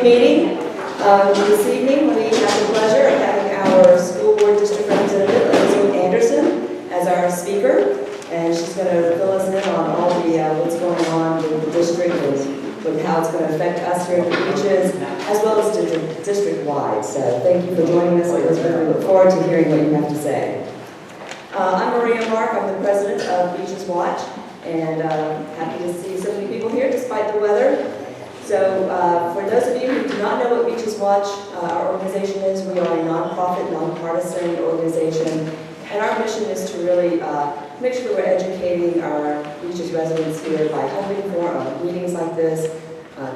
evening meeting. This evening we have the pleasure of having our school board district representative, Elizabeth Anderson, as our speaker. And she's going to fill us in on all the what's going on with the district and with how it's going to affect us here at the beaches, as well as district-wide. So thank you for joining us, Elizabeth. We look forward to hearing what you have to say. I'm Maria Mark. I'm the president of Beaches Watch, and happy to see so many people here despite the weather. So for those of you who do not know what Beaches Watch, our organization is, we are a nonprofit, nonpartisan organization, and our mission is to really make sure we're educating our beaches residents here by holding meetings like this,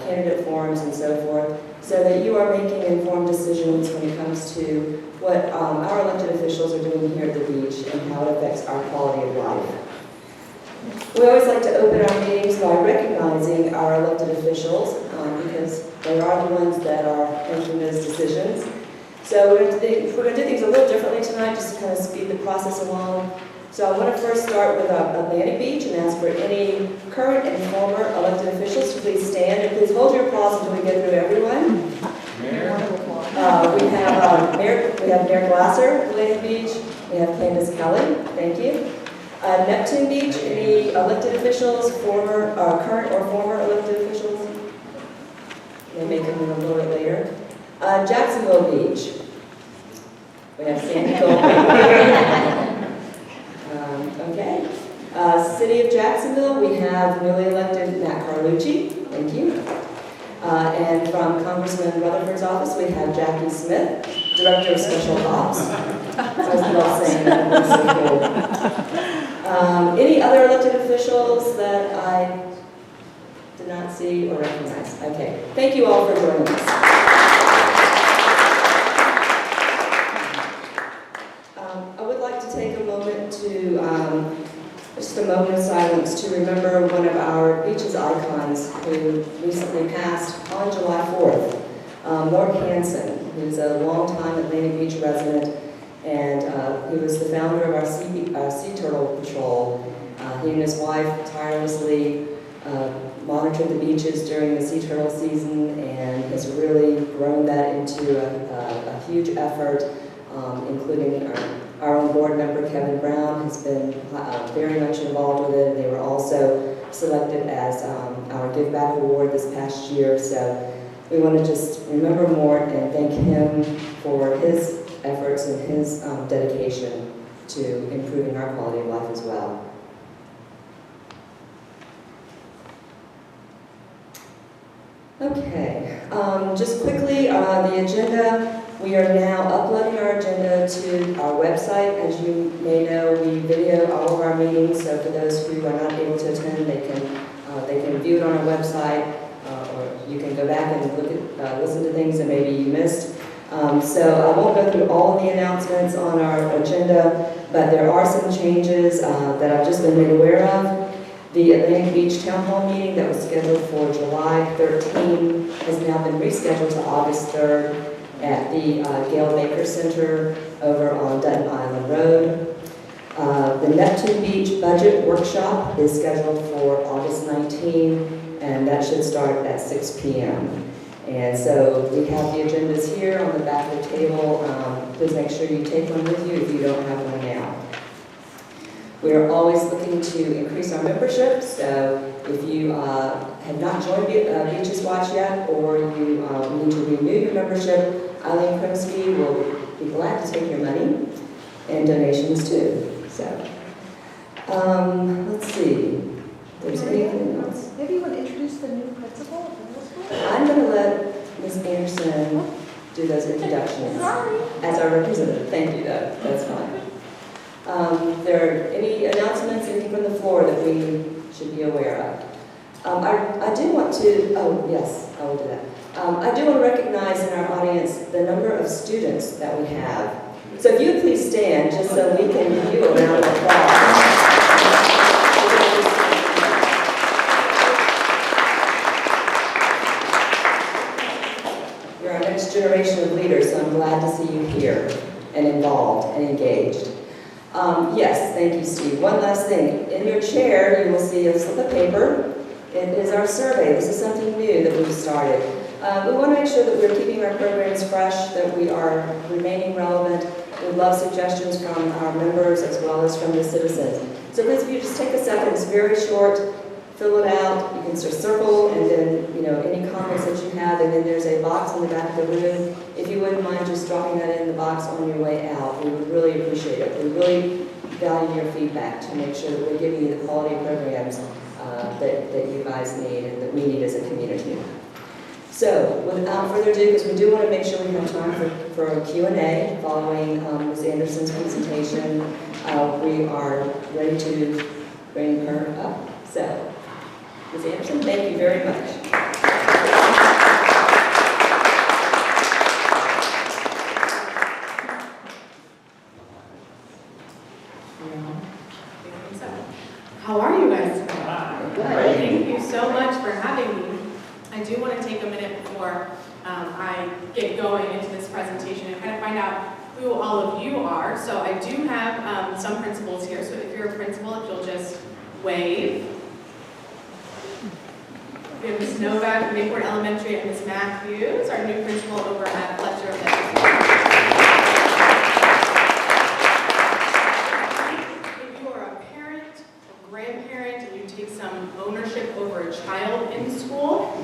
candidate forums and so forth, so that you are making informed decisions when it comes to what our elected officials are doing here at the beach and how it affects our quality of life. We always like to open our meetings by recognizing our elected officials because they are the ones that are making those decisions. So we're going to do things a little differently tonight just to kind of speed the process along. So I want to first start with Atlantic Beach and ask for any current and former elected officials to please stand and please hold your applause until we get through everyone. We have Mayor Glasser, Atlantic Beach. We have Candace Kelly. Thank you. Neptune Beach, any elected officials, current or former elected officials? They may come in a little bit later. Jacksonville Beach. We have Sandy Goldberg. Okay. City of Jacksonville, we have newly elected Matt Carlucci. Thank you. And from Congressman Rutherford's office, we have Jackie Smith, Director of Special Ops. I was not saying that. That's so cool. Any other elected officials that I did not see or recognize? Okay. Thank you all for joining us. I would like to take a moment to just a moment of silence to remember one of our beaches icons who recently passed on July 4th, Mort Hansen, who's a longtime Atlantic Beach resident, and he was the founder of our Sea Turtle Patrol. He and his wife tirelessly monitored the beaches during the sea turtle season and has really grown that into a huge effort, including our own board member, Kevin Brown, has been very much involved with it. They were also selected as our Give Back Award this past year. So we want to just remember Mort and thank him for his efforts and his dedication to improving our quality of life as well. Okay, just quickly, the agenda. We are now uploading our agenda to our website. As you may know, we video all of our meetings, so for those who are not able to attend, they can view it on our website, or you can go back and look at, listen to things that maybe you missed. So I won't go through all of the announcements on our agenda, but there are some changes that I've just been made aware of. The Atlantic Beach Town Hall meeting that was scheduled for July 13 has now been rescheduled to August 3rd at the Gail Baker Center over on Dutton Island Road. The Neptune Beach Budget Workshop is scheduled for August 19, and that should start at 6 p.m. And so we have the agendas here on the back of the table. Please make sure you take one with you if you don't have one now. We are always looking to increase our membership, so if you have not joined Beaches Watch yet, or you need to renew your membership, Eileen Krimsky will be glad to take your money and donations too. So, let's see. If there's anything else. Maybe you want to introduce the new principal of middle school? I'm going to let Ms. Anderson do those introductions as our representative. Thank you, though. That's fine. There are any announcements, anything from the floor that we should be aware of? I do want to, oh yes, I will do that. I do want to recognize in our audience the number of students that we have. So if you would please stand just so we can give you a round of applause. You're our next generation of leaders, so I'm glad to see you here and involved and engaged. Yes, thank you, Steve. One last thing. In your chair, you will see a slip of paper. It is our survey. This is something new that we've started. We want to make sure that we're keeping our programs fresh, that we are remaining relevant. We love suggestions from our members as well as from the citizens. So please, if you just take a second, it's very short, fill it out. You can just circle and then, any comments that you have, and then there's a box in the back of the room. If you wouldn't mind just dropping that in the box on your way out, we would really appreciate it. We really value your feedback to make sure that we're giving you the quality programs that you guys need and that we need as a community. So, without further ado, because we do want to make sure we have time for a Q&A following Ms. Anderson's presentation, we are ready to bring her up. So, Ms. Anderson, thank you very much. How are you guys? Good. Thank you so much for having me. I do want to take a minute before I get going into this presentation and kind of find out who all of you are. So I do have some principals here. So if you're a principal, if you'll just wave. We have Ms. Novak from Mayport Elementary and Ms. Matthews, our new principal over at Fletcher Elementary. Grandparent and you take some ownership over a child in school,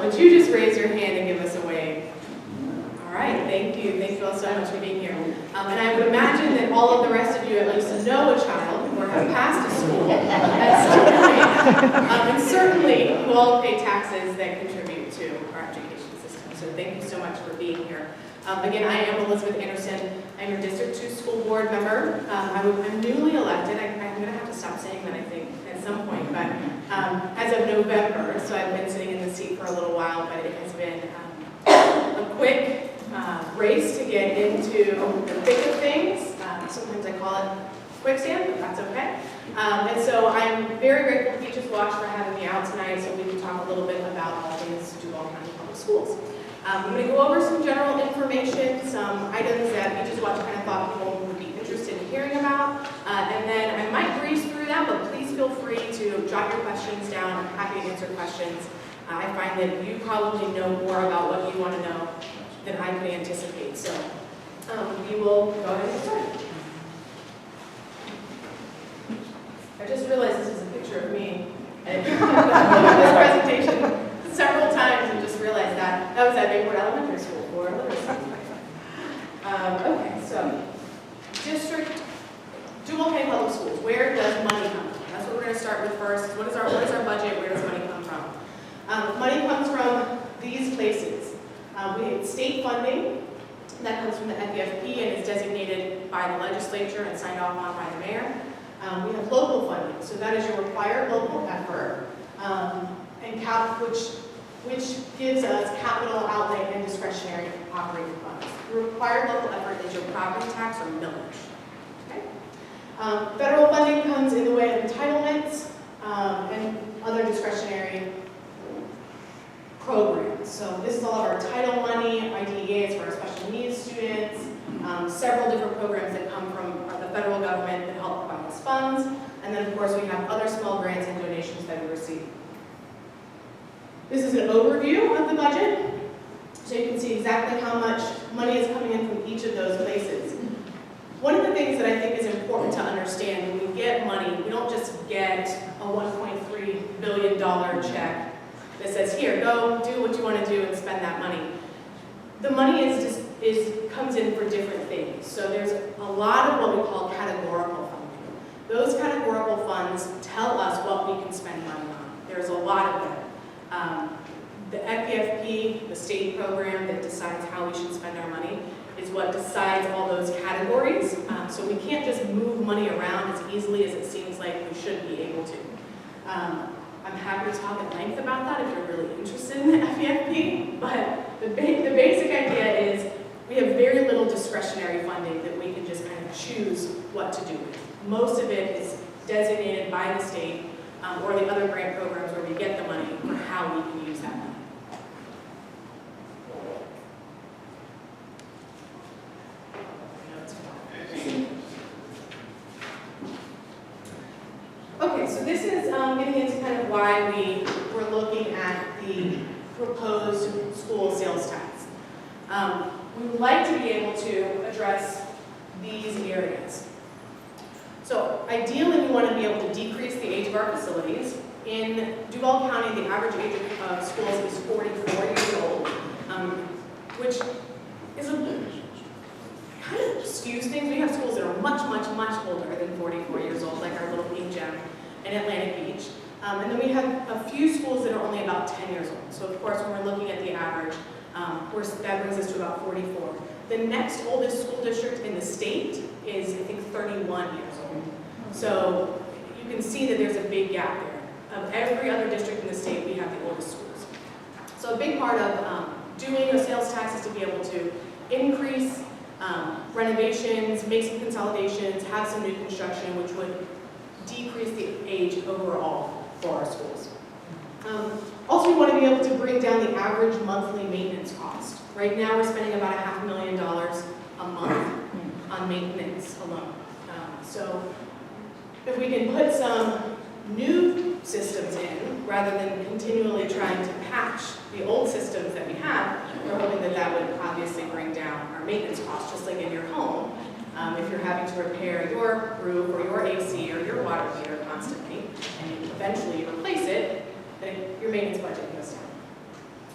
would you just raise your hand and give us a wave? All right, thank you. Thank you all so much for being here. And I would imagine that all of the rest of you at least know a child or have passed a school at some point. And certainly you all pay taxes that contribute to our education system. So thank you so much for being here. Again, I am Elizabeth Anderson. I'm your District 2 school board member. I'm newly elected. I'm going to have to stop saying that, I think, at some point. But as of November, so I've been sitting in the seat for a little while, but it has been a quick race to get into the thick of things. Sometimes I call it quicksand, but that's okay. And so I'm very grateful to Teachers Watch for having me out tonight so we can talk a little bit about all things Duval County Public Schools. I'm going to go over some general information, some items that Teachers Watch kind of thought people would be interested in hearing about, and then I might breeze through that, but please feel free to jot your questions down. I'm happy to answer questions. I find that you probably know more about what you want to know than I could anticipate, so we will go ahead and get started. I just realized this is a picture of me, and this presentation several times and just realized that was at Mayport Elementary School for literacy. Okay, so District Duval County Public Schools. Where does money come from? That's what we're going to start with first. What is our budget? Where does money come from? Money comes from these places. We have state funding that comes from the FEFP and is designated by the legislature and signed off on by the mayor. We have local funding, so that is your required local effort. Which gives us capital outlay and discretionary operating funds. The required local effort is your property tax or millage. Okay? Federal funding comes in the way of entitlements and other discretionary programs. So this is all of our title money, IDEA is for our special needs students, several different programs that come from the federal government that help provide us funds, and then of course we have other small grants and donations that we receive. This is an overview of the budget, so you can see exactly how much money is coming in from each of those places. One of the things that I think is important to understand, when we get money, we don't just get a $1.3 billion check that says, here, go do what you want to do and spend that money. The money comes in for different things. So there's a lot of what we call categorical funding. Those categorical funds tell us what we can spend money on. There's a lot of them. The FEFP, the state program that decides how we should spend our money, is what decides all those categories. So we can't just move money around as easily as it seems like we should be able to. I'm happy to talk at length about that if you're really interested in the FEFP, but the basic idea is we have very little discretionary funding that we can just kind of choose what to do with. Most of it is designated by the state or the other grant programs where we get the money for how we can use that money. Okay, so this is getting into kind of why we were looking at the proposed school sales tax. We would like to be able to address these areas. So ideally, we want to be able to decrease the age of our facilities. In Duval County, the average age of schools is 44 years old, which is kind of skews things. We have schools that are much, much, much older than 44 years old, like our little Pink Gem in Atlantic Beach. And then we have a few schools that are only about 10 years old. So of course, when we're looking at the average, that brings us to about 44. The next oldest school district in the state is, I think, 31 years old. So you can see that there's a big gap there. Of every other district in the state, we have the oldest schools. So a big part of doing a sales tax is to be able to increase renovations, make some consolidations, have some new construction, which would decrease the age overall for our schools. Also, we want to be able to bring down the average monthly maintenance cost. Right now, we're spending about $500,000 a month on maintenance alone. So if we can put some new systems in, rather than continually trying to patch the old systems that we have, we're hoping that that would obviously bring down our maintenance costs, just like in your home. If you're having to repair your roof or your AC or your water heater constantly, and you eventually replace it, then your maintenance budget goes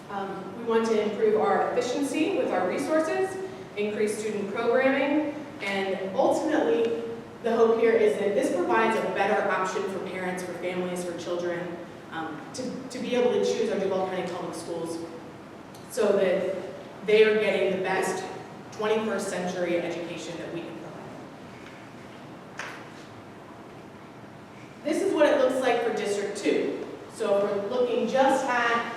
down. We want to improve our efficiency with our resources, increase student programming, and ultimately, the hope here is that this provides a better option for parents, for families, for children, to be able to choose our Duval County Public Schools so that they are getting the best 21st century education that we can provide. This is what it looks like for District 2. So if we're looking just at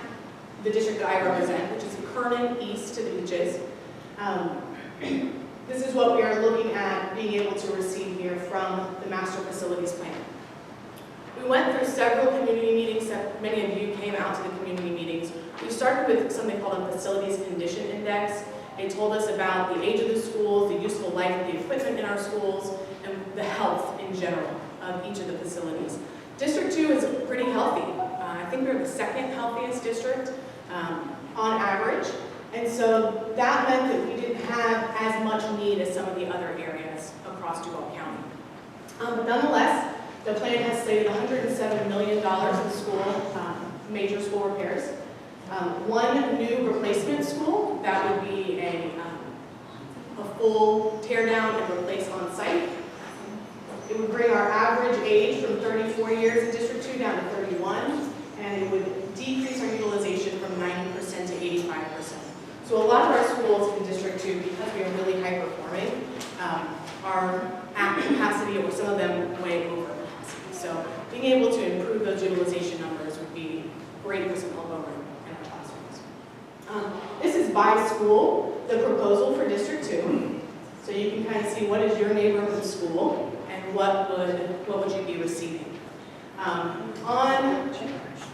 the district that I represent, which is Kernan East to the Beaches, this is what we are looking at being able to receive here from the Master Facilities Plan. We went through several community meetings. Many of you came out to the community meetings. We started with something called a Facilities Condition Index. They told us about the age of the schools, the useful life of the equipment in our schools, and the health in general of each of the facilities. District 2 is pretty healthy. I think we're the second healthiest district on average. And so that meant that we didn't have as much need as some of the other areas across Duval County. But nonetheless, the plan has slated $107 million in school, major school repairs. One new replacement school, that would be a full tear down and replace on site. It would bring our average age from 34 years in District 2 down to 31, and it would decrease our utilization from 90% to 85%. So a lot of our schools in District 2, because we are really high performing, are at capacity, or some of them way over capacity. So being able to improve those utilization numbers would be great for some help in our classrooms. This is by school, the proposal for District 2. So you can kind of see what is your neighborhood school and what would you be receiving.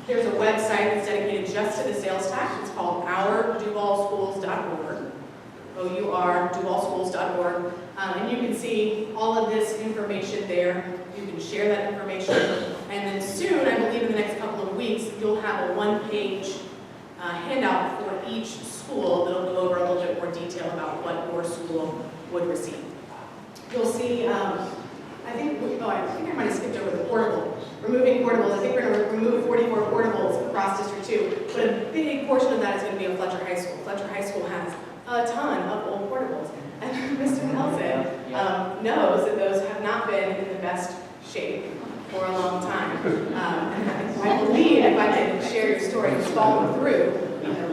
There's a website that's dedicated just to the sales tax. It's called ourduvalschools.org, OUR-duvalschools.org. And you can see all of this information there. You can share that information. And then soon, I believe in the next couple of weeks, you'll have a one-page handout for each school that'll go over a little bit more detail about what your school would receive. You'll see, I think I might have skipped over the portable. Removing portables, I think we're going to remove 44 portables across District 2, but a big portion of that is going to be at Fletcher High School. Fletcher High School has a ton of old portables, and Mr. Nelson knows that those have not been in the best shape for a long time. I believe, if I can share your story, it's fallen through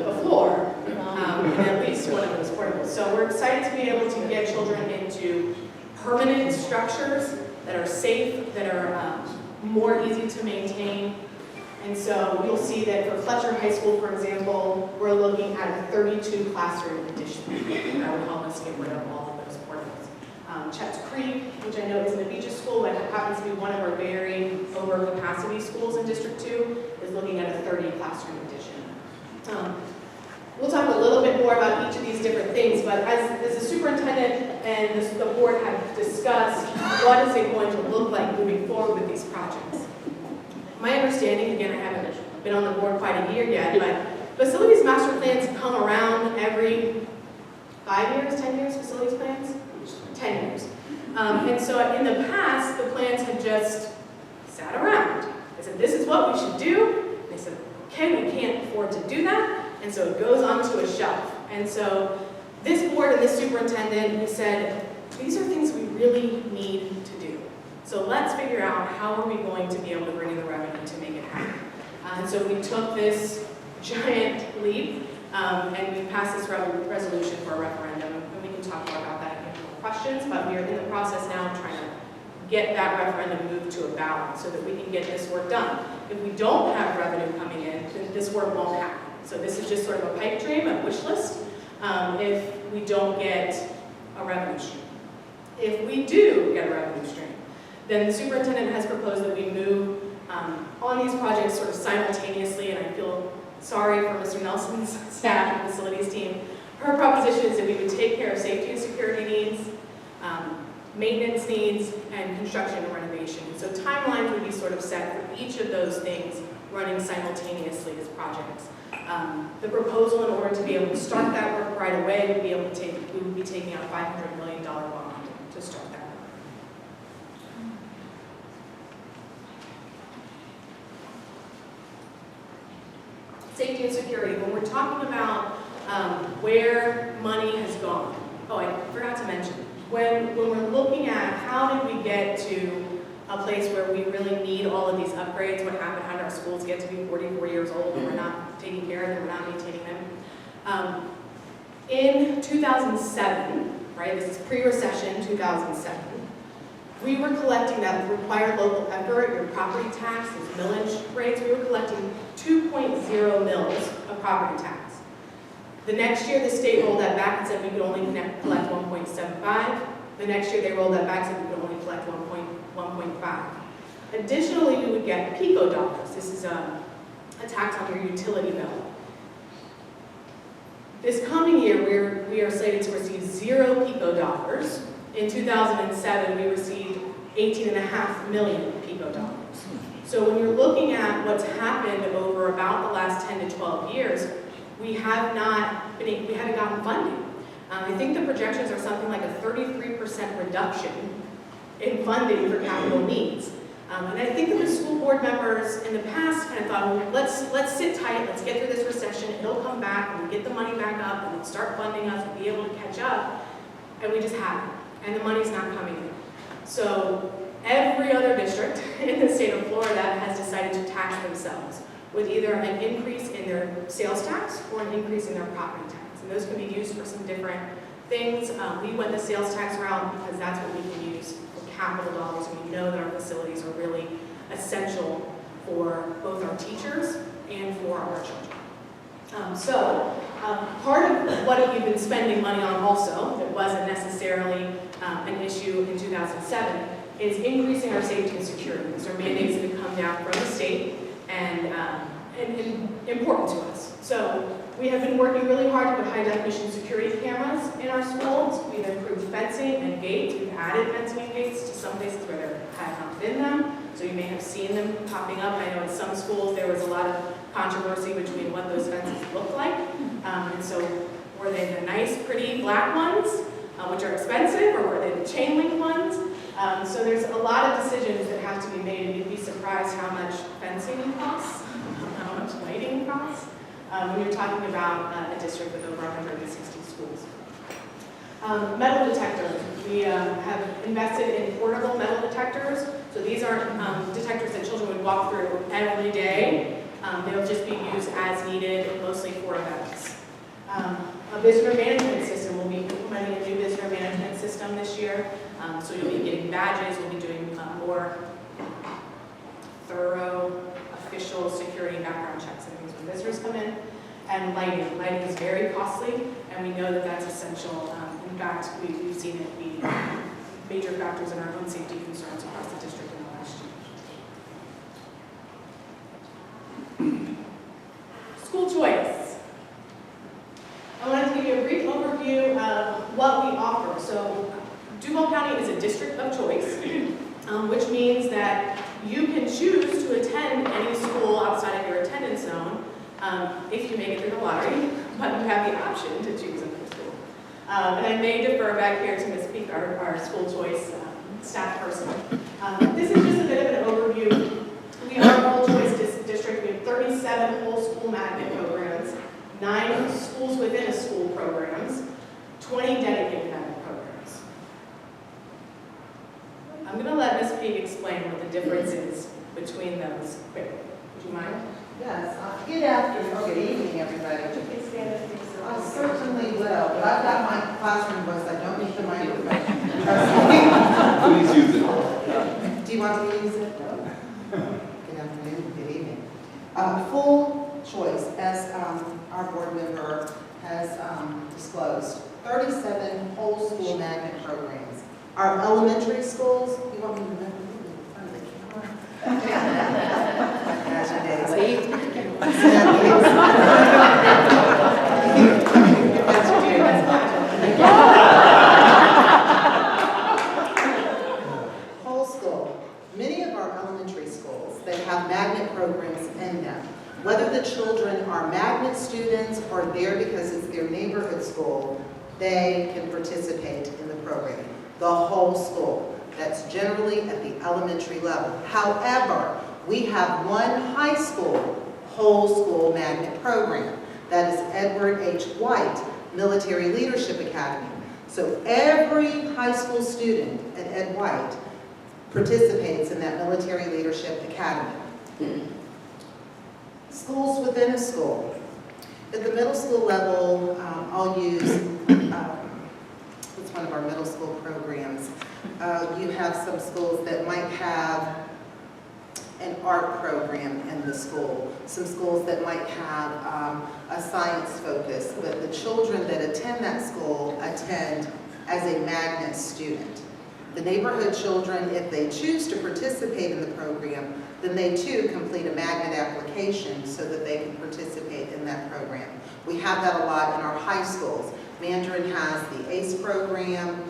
the floor in at least one of those portables. So we're excited to be able to get children into permanent structures that are safe, that are more easy to maintain. And so you'll see that for Fletcher High School, for example, we're looking at a 32 classroom addition that would help us get rid of all of those portables. Chet's Creek, which I know is in the Beaches School, but happens to be one of our very over-capacity schools in District 2, is looking at a 30 classroom addition. We'll talk a little bit more about each of these different things, but as the superintendent and the board have discussed, what is it going to look like moving forward with these projects? My understanding, again, I haven't been on the board quite a year yet, but Facilities master plans come around every 5 years, 10 years, facilities plans? 10 years. And so in the past, the plans had just sat around. They said, this is what we should do. They said, okay, we can't afford to do that. And so it goes onto a shelf. And so this board and this superintendent has said, these are things we really need to do. So let's figure out how are we going to be able to bring in the revenue to make it happen. And so we took this giant leap and we passed this resolution for a referendum. And we can talk more about that if you have more questions, but we are in the process now of trying to get that referendum moved to a ballot so that we can get this work done. If we don't have revenue coming in, then this work won't happen. So this is just sort of a pipe dream, a wish list, if we don't get a revenue stream. If we do get a revenue stream, then the superintendent has proposed that we move on these projects sort of simultaneously, and I feel sorry for Mr. Nelson's staff and facilities team. Her proposition is that we would take care of safety and security needs, maintenance needs, and construction and renovation. So timelines would be sort of set for each of those things running simultaneously as projects. The proposal, in order to be able to start that work right away, would be able to we would be taking out a $500 million bond to start that. Safety and security, when we're talking about where money has gone. Oh, I forgot to mention, when we're looking at how did we get to a place where we really need all of these upgrades, what happened, how did our schools get to be 44 years old and we're not taking care of them, we're not maintaining them. In 2007, right, this is pre-recession 2007, we were collecting that required local effort, your property tax, those millage rates, we were collecting 2.0 mils of property tax. The next year, the state rolled that back and said we could only collect 1.75. The next year, they rolled that back and said we could only collect 1.5. Additionally, we would get PICO dollars. This is a tax on your utility bill. This coming year, we are slated to receive 0 PICO dollars. In 2007, we received 18.5 million PICO dollars. So when you're looking at what's happened over about the last 10 to 12 years, we haven't gotten funding. I think the projections are something like a 33% reduction in funding for capital needs. And I think that the school board members in the past kind of thought, well, let's sit tight, let's get through this recession, it'll come back, and we'll get the money back up, and we'll start funding us, and be able to catch up. And we just haven't, and the money's not coming in. So every other district in the state of Florida has decided to tax themselves with either an increase in their sales tax or an increase in their property tax. And those can be used for some different things. We went the sales tax route because that's what we can use for capital dollars, and we know that our facilities are really essential for both our teachers and for our children. Part of what we've been spending money on also, that wasn't necessarily an issue in 2007, is increasing our safety and security. These are mandates that have come down from the state and important to us. So we have been working really hard to put high-definition security cameras in our schools. We've improved fencing and gates. We've added fencing and gates to some places where there have not been them. So you may have seen them popping up. I know in some schools there was a lot of controversy between what those fences look like. And so were they the nice, pretty black ones, which are expensive, or were they the chain link ones? So there's a lot of decisions that have to be made, and you'd be surprised how much fencing costs, how much lighting costs, when you're talking about a district with over 160 schools. Metal detectors. We have invested in portable metal detectors. So these are detectors that children would walk through every day. They'll just be used as needed, mostly for events. A visitor management system. We'll be implementing a new visitor management system this year. So you'll be getting badges. We'll be doing more thorough, official security background checks and things when visitors come in. And lighting. Lighting is very costly, and we know that that's essential. In fact, we've seen it be major factors in our own safety concerns across the district in the last year. School choice. I wanted to give you a brief overview of what we offer. So Duval County is a district of choice, which means that you can choose to attend any school outside of your attendance zone if you make it through the lottery, but you have the option to choose a middle school. And I may defer back here to Ms. Peak, our school choice staff person. This is just a bit of an overview. We are a whole choice district. We have 37 whole school magnet programs, 9 schools within a school programs, 20 dedicated magnet programs. I'm going to let Ms. Peak explain what the difference is between those quickly. Would you mind? Yes, good afternoon, or good evening, everybody. I certainly will, but I've got my classroom voice, I don't need the microphone. Please use it. Do you want me to use it? No. Good afternoon, good evening. Full choice, as our board member has disclosed, 37 whole school magnet programs. Our elementary schools, you want me to remember in front of the camera? Whole school. Many of our elementary schools, they have magnet programs in them. Whether the children are magnet students or there because it's their neighborhood school, they can participate in the program. The whole school. That's generally at the elementary level. However, we have one high school whole school magnet program. That is Edward H. White Military Leadership Academy. So every high school student at Ed White participates in that Military Leadership Academy. Schools within a school. At the middle school level, I'll use, it's one of our middle school programs. You have some schools that might have an art program in the school, some schools that might have a science focus, but the children that attend that school attend as a magnet student. The neighborhood children, if they choose to participate in the program, then they too complete a magnet application so that they can participate in that program. We have that a lot in our high schools. Mandarin has the ACE program,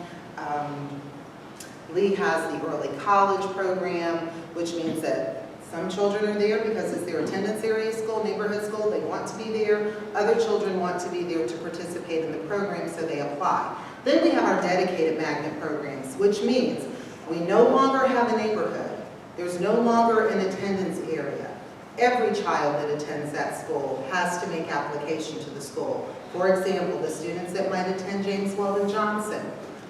Lee has the early college program, which means that some children are there because it's their attendance area school, neighborhood school, they want to be there. Other children want to be there to participate in the program, so they apply. Then we have our dedicated magnet programs, which means we no longer have a neighborhood. There's no longer an attendance area. Every child that attends that school has to make application to the school. For example, the students that might attend James Weldon Johnson,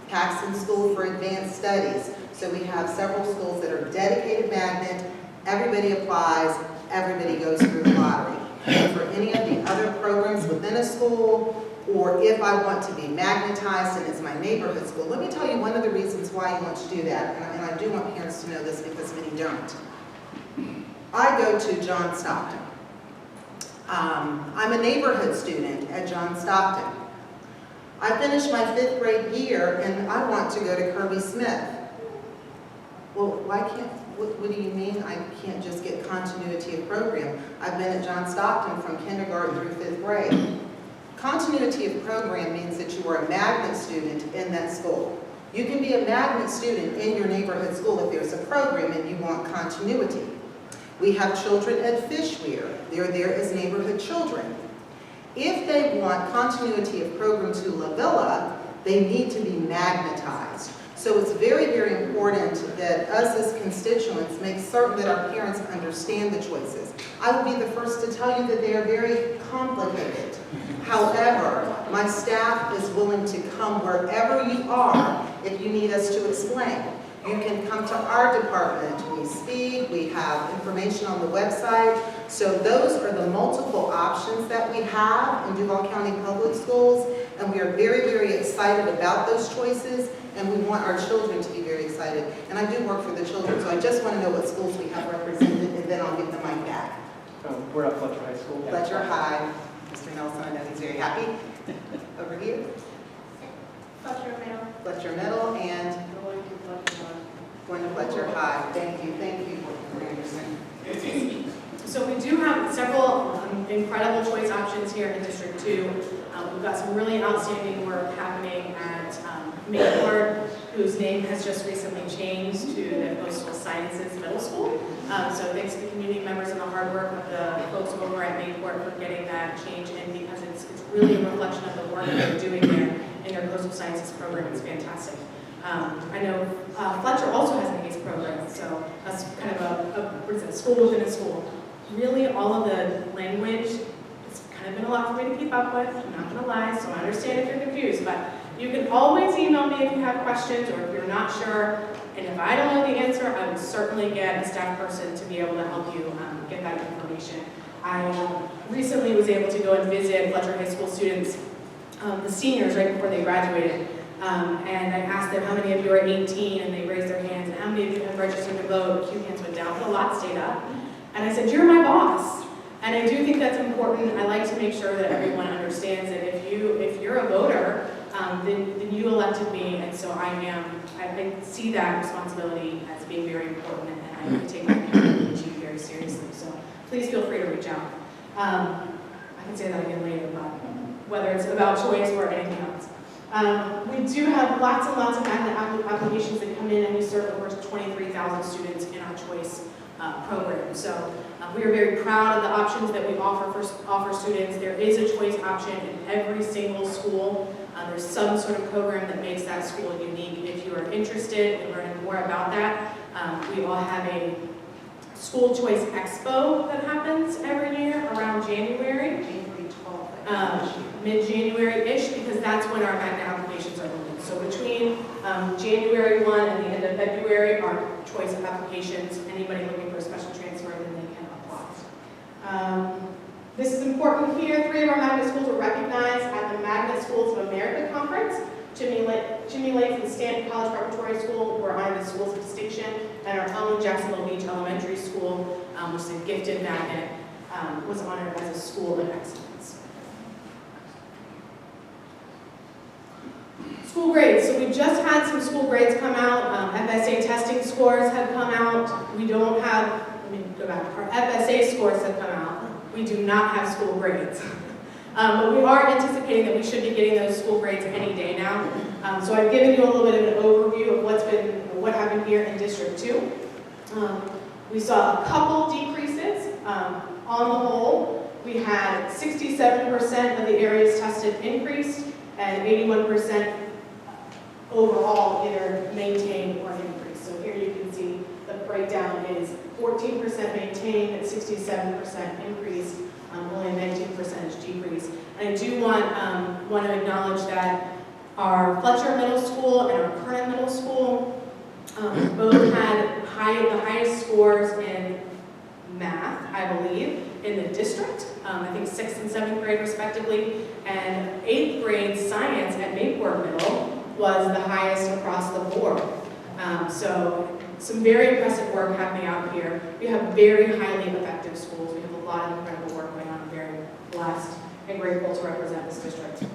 Paxton School for Advanced Studies. So we have several schools that are dedicated magnet. Everybody applies, everybody goes through the lottery. And for any of the other programs within a school, or if I want to be magnetized and it's my neighborhood school, let me tell you one of the reasons why you want to do that, and I do want parents to know this because many don't. I go to John Stockton. I'm a neighborhood student at John Stockton. I finished my 5th grade year and I want to go to Kirby Smith. Well, why can't, what do you mean I can't just get continuity of program? I've been at John Stockton from kindergarten through 5th grade. Continuity of program means that you are a magnet student in that school. You can be a magnet student in your neighborhood school if there's a program and you want continuity. We have children at Fishweir. They're there as neighborhood children. If they want continuity of program to La Villa, they need to be magnetized. So it's very, very important that us as constituents make certain that our parents understand the choices. I will be the first to tell you that they are very complicated. However, my staff is willing to come wherever you are if you need us to explain. You can come to our department. We speak, we have information on the website. So those are the multiple options that we have in Duval County Public Schools, and we are very, very excited about those choices, and we want our children to be very excited. And I do work for the children, so I just want to know what schools we have represented, and then I'll give the mic back. We're at Fletcher High School. Fletcher High. Mr. Nelson, I know he's very happy. Over here. Fletcher Middle. Fletcher Middle and going to Fletcher High. Thank you, Dr. Anderson. So we do have several incredible choice options here in District 2. We've got some really outstanding work happening at Mayport, who whose name has just recently changed to the Coastal Sciences Middle School. So thanks to the community members and the hard work of the folks over at Mayport for getting that change in, because it's really a reflection of the work that they're doing there in their Coastal Sciences program. It's fantastic. I know Fletcher also has an ACE program, so that's kind of what is it, school within a school. Really, all of the language, it's kind of been a lot for me to keep up with, I'm not going to lie, so I understand if you're confused, but you can always email me if you have questions or if you're not sure, and if I don't know the answer, I would certainly get a staff person to be able to help you get that information. I recently was able to go and visit Fletcher High School students, the seniors right before they graduated, and I asked them how many of you are 18, and they raised their hands, and how many of you have registered to vote. A few hands went down, but a lot stayed up. And I said, you're my boss. And I do think that's important. I like to make sure that everyone understands that if you're a voter, then you elected me, and so I see that responsibility as being very important, and I take my accountability very seriously. So please feel free to reach out. I can say that again later, but whether it's about choice or anything else. We do have lots and lots of applications that come in, and we serve over 23,000 students in our choice program. So we are very proud of the options that we offer students. There is a choice option in every single school. There's some sort of program that makes that school unique. If you are interested in learning more about that, we all have a school choice expo that happens every year around January. Mid-January-ish, because that's when our magnet applications are open. So between January 1 and the end of February, our choice of applications, anybody looking for a special transfer, then they can apply. This is important here. 3 of our magnet schools were recognized at the Magnet Schools of America Conference. Jimmy Lake and Stanton College Preparatory School were honored as schools of distinction, and our own Jacksonville Beach Elementary School, which is a gifted magnet, was honored as a school of excellence. School grades. So we just had some school grades come out. FSA testing scores have come out. We don't have, let me go back. Our FSA scores have come out. We do not have school grades. But we are anticipating that we should be getting those school grades any day now. So I've given you a little bit of an overview of what happened here in District 2. We saw a couple decreases. On the whole, we had 67% of the areas tested increased, and 81% overall either maintained or increased. So here you can see the breakdown is 14% maintained, 67% increase, only a 19% decrease. And I do want to acknowledge that our Fletcher Middle School and our Kernan Middle School both had the highest scores in math, I believe, in the district. I think 6th and 7th grade respectively, and 8th grade science at Mayport Middle was the highest across the board. So some very impressive work happening out here. We have very highly effective schools. We have a lot of incredible work going on. I'm very blessed and grateful to represent this district.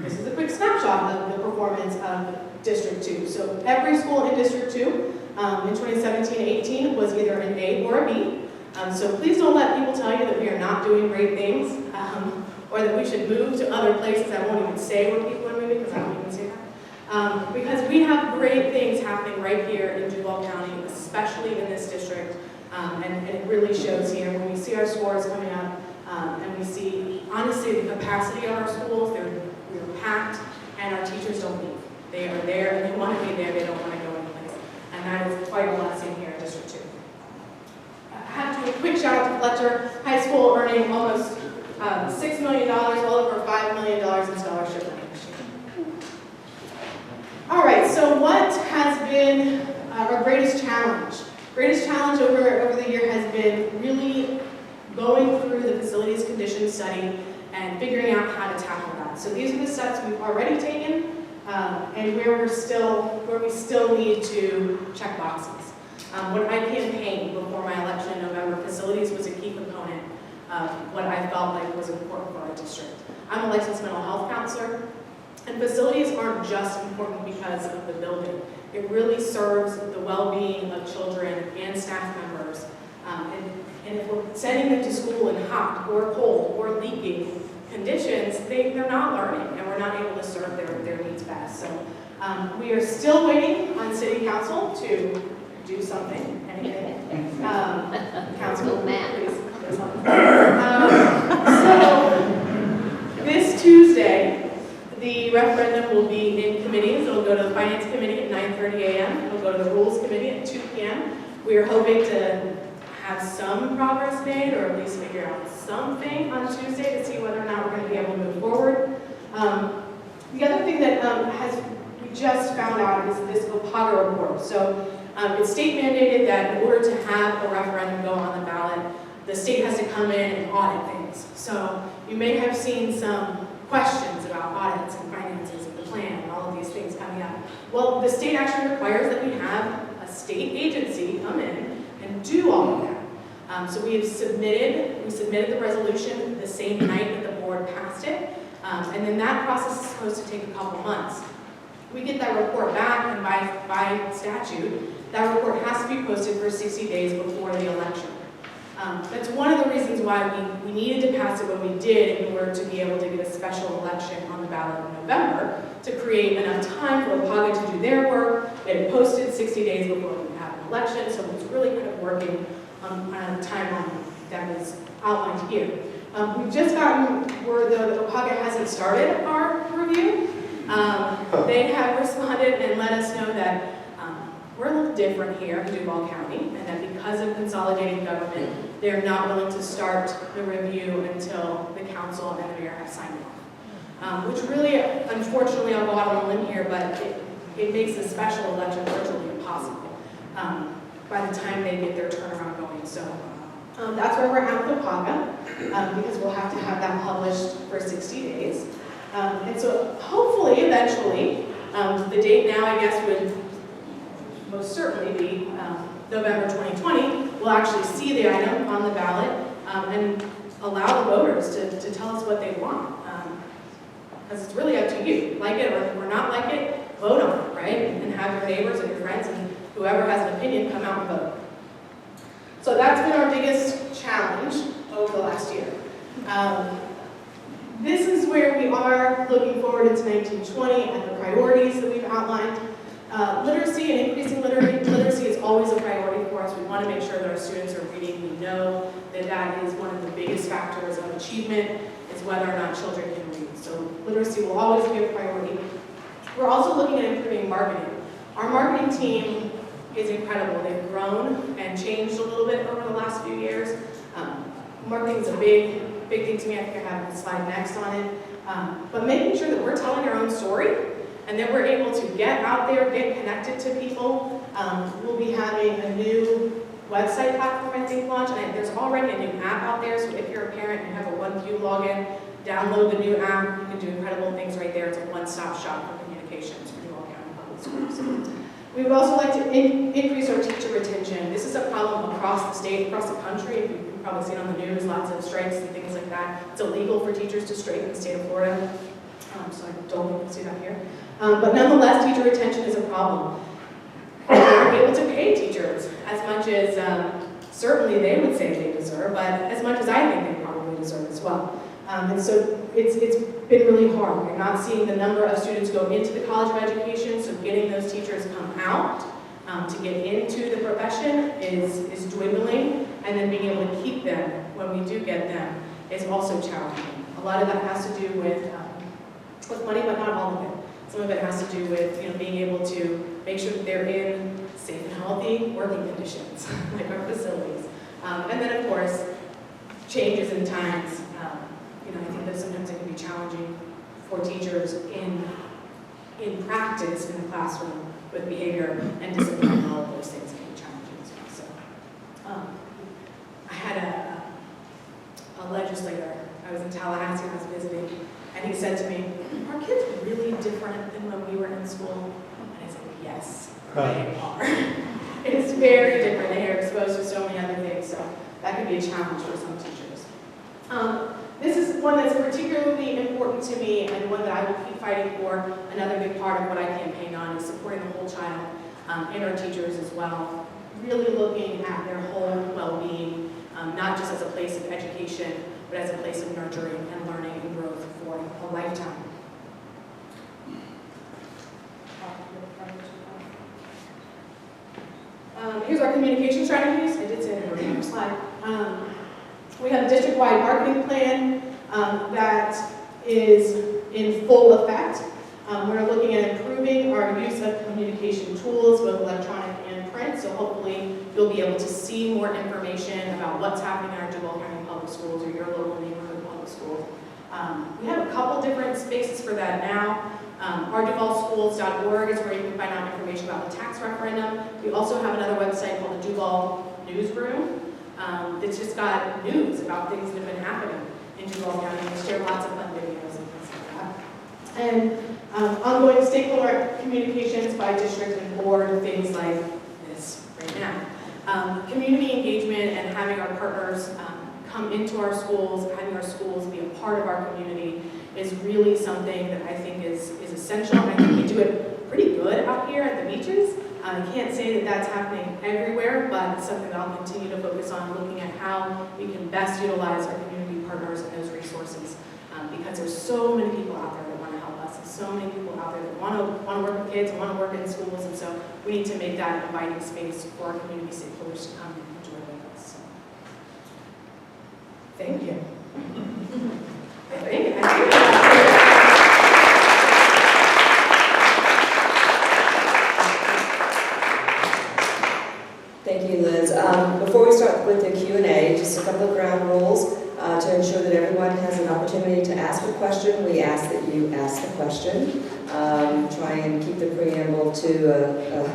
This is a quick snapshot of the performance of District 2. So every school in District 2 in 2017-18 was either an A or a B. So please don't let people tell you that we are not doing great things or that we should move to other places. I won't even say where people are moving because I don't even say that. Because we have great things happening right here in Duval County, especially in this district. And it really shows here when we see our scores coming up and we see, honestly, the capacity of our schools. We're packed and our teachers don't leave. They are there and they want to be there. They don't want to go anyplace. And that is quite a blessing here in District 2. I have to do a quick shout out to Fletcher High School, earning almost $6 million, well over $5 million in scholarship money this year. All right, so what has been our greatest challenge? Greatest challenge over the year has been really going through the facilities condition study and figuring out how to tackle that. So these are the steps we've already taken and where we still need to check boxes. When I campaigned before my election in November, facilities was a key component of what I felt like was important for our district. I'm a licensed mental health counselor, and facilities aren't just important because of the building. It really serves the well-being of children and staff members. And if we're sending them to school in hot or cold or leaking conditions, they're not learning, and we're not able to serve their needs best. So we are still waiting on City Council to do something, anything. Council, please, do something. So this Tuesday, the referendum will be in committees. It'll go to the Finance Committee at 9:30 a.m. It'll go to the Rules Committee at 2 p.m. We are hoping to have some progress made, or at least figure out something on Tuesday to see whether or not we're going to be able to move forward. The other thing that we just found out is this OPAGA report. So it's state mandated that in order to have a referendum go on the ballot, the state has to come in and audit things. So you may have seen some questions about audits and finances of the plan and all of these things coming up. Well, the state actually requires that we have a state agency come in and do all of that. So we submitted the resolution the same night that the board passed it, and then that process is supposed to take a couple months. We get that report back, and by statute, that report has to be posted for 60 days before the election. That's one of the reasons why we needed to pass it when we did in order to be able to get a special election on the ballot in November to create enough time for OPAGA to do their work, get it posted 60 days before we have an election, so it's really kind of working on a timeline that is outlined here. We've just gotten word that OPAGA hasn't started our review. They have responded and let us know that we're a little different here in Duval County, and that because of consolidating government, they're not willing to start the review until the council and the mayor have signed off. Which really, unfortunately, I'll go out on a limb here, but it makes a special election virtually impossible by the time they get their turnaround going. So that's where we're at with OPAGA, because we'll have to have that published for 60 days. And so hopefully, eventually, the date now, I guess, would most certainly be November 2020. We'll actually see the item on the ballot and allow the voters to tell us what they want. Because it's really up to you. Like it or not like it, vote on it, right? And have your neighbors and your friends and whoever has an opinion come out and vote. So that's been our biggest challenge over the last year. This is where we are looking forward into 1920 and the priorities that we've outlined. Literacy and increasing literacy is always a priority for us. We want to make sure that our students are reading. We know that that is one of the biggest factors of achievement, is whether or not children can read. So literacy will always be a priority. We're also looking at improving marketing. Our marketing team is incredible. They've grown and changed a little bit over the last few years. Marketing is a big thing to me. I think I have the slide next on it. But making sure that we're telling our own story and that we're able to get out there, get connected to people. We'll be having a new website platform, I think, launch. And there's already a new app out there, so if you're a parent and you have a OneView login, download the new app. You can do incredible things right there. It's a one-stop shop for communications for Duval County Public Schools. We would also like to increase our teacher retention. This is a problem across the state, across the country. You've probably seen on the news, lots of strikes and things like that. It's illegal for teachers to strike in the state of Florida. So I don't think we'll see that here. But nonetheless, teacher retention is a problem. We're not able to pay teachers as much as certainly they would say they deserve, but as much as I think they probably deserve as well. And so it's been really hard. We're not seeing the number of students go into the College of Education, so getting those teachers come out to get into the profession is dwindling, and then being able to keep them when we do get them is also challenging. A lot of that has to do with money, but not all of it. Some of it has to do with being able to make sure that they're in safe and healthy working conditions, like our facilities. And then, of course, changes in times. I think that sometimes it can be challenging for teachers in practice in the classroom with behavior and discipline, and all of those things can be challenging as well. So, I had a legislator. I was in Tallahassee, I was visiting, and he said to me, "Are kids really different than when we were in school?" And I said, "Yes, they are." It is very different. They are exposed to so many other things, so that could be a challenge for some teachers. This is one that's particularly important to me and one that I will keep fighting for. Another big part of what I campaign on is supporting the whole child and our teachers as well. Really looking at their whole well-being, not just as a place of education, but as a place of nurturing and learning and growth for Here's our communication strategies. I did say that on the slide. We have a district-wide marketing plan that is in full effect. We're looking at improving our use of communication tools, both electronic and print, so hopefully you'll be able to see more information about what's happening in our Duval County Public Schools or your local neighborhood public schools. We have a couple different spaces for that now. OurDuvalSchools.org is where you can find out information about the tax referendum. We also have another website called the Duval Newsroom. It's just got news about things that have been happening in Duval County. We share lots of fun videos and things like that. And ongoing stakeholder communications by district and board, things like this right now. Community engagement and having our partners come into our schools, having our schools be a part of our community is really something that I think is essential. I think we do it pretty good out here at the beaches. I can't say that that's happening everywhere, but it's something that I'll continue to focus on, looking at how we can best utilize our community partners and those resources, because there's so many people out there that want to help us, and so many people out there that want to work with kids and want to work in schools, and so we need to make that an inviting space for our community stakeholders to come and join with us. So, thank you. I think Thank you, Liz. Before we start with the Q&A, just a couple of ground rules to ensure that everyone has an opportunity to ask a question. We ask that you ask the question. Try and keep the preamble to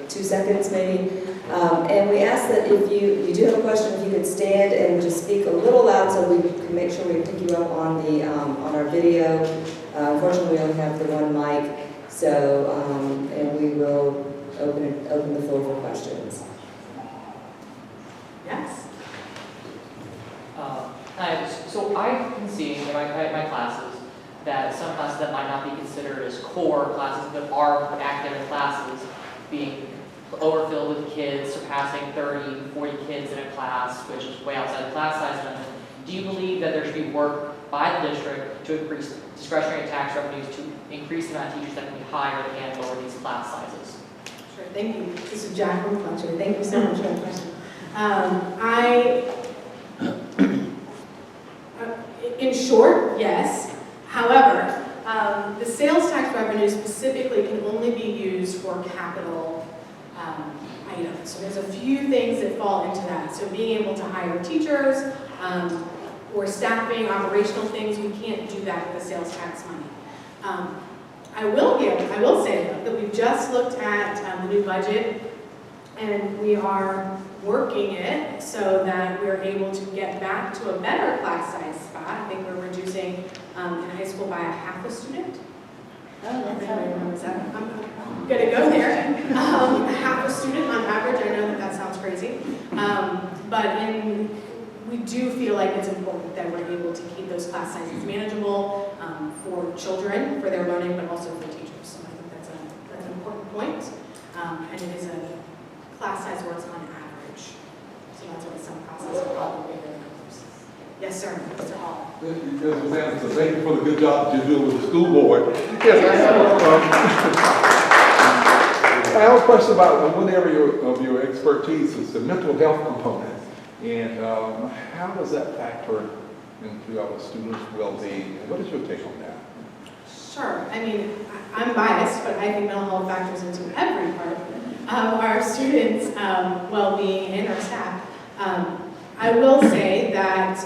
2 seconds maybe. And we ask that if you do have a question, if you could stand and just speak a little loud so we can make sure we pick you up on the on our video. Unfortunately, we only have the one mic, so and we will open the floor for questions. yes. Hi, so I've been seeing in my classes that some classes that might not be considered as core classes, but are academic classes, being overfilled with kids, surpassing 30, 40 kids in a class, which is way outside the class size limit. Do you believe that there should be work by the district to increase discretionary tax revenues to increase the amount of teachers that can be hired and lower these class sizes? Sure, thank you. This is Jacqueline Fletcher. Thank you so much for that question. In short, yes. However, the sales tax revenue specifically can only be used for capital items. So there's a few things that fall into that. So being able to hire teachers or staffing, operational things, we can't do that with the sales tax money. I will say though that we've just looked at the new budget, and we are working it so that we're able to get back to a better class size spot. I think we're reducing in high school by a half a student. Oh, that's Everybody remembers that. I'm gonna go there. Half a student on average. I know that sounds crazy, but we do feel like it's important that we're able to keep those class sizes manageable for children, for their learning, but also for teachers. So I think that's an important point, and it is a class size where it's on average. So that's why some classes are probably bigger than others. Yes, sir, Mr. Hall. Ms. Anderson, thank you for the good job that you're doing with the school board. Yes, I have a question about one area of your expertise is the mental health component. And how does that factor into our students' well-being? What is your take on that? Sure. I mean, I'm biased, but I think mental health factors into every part of our students' well-being and our staff. I will say that,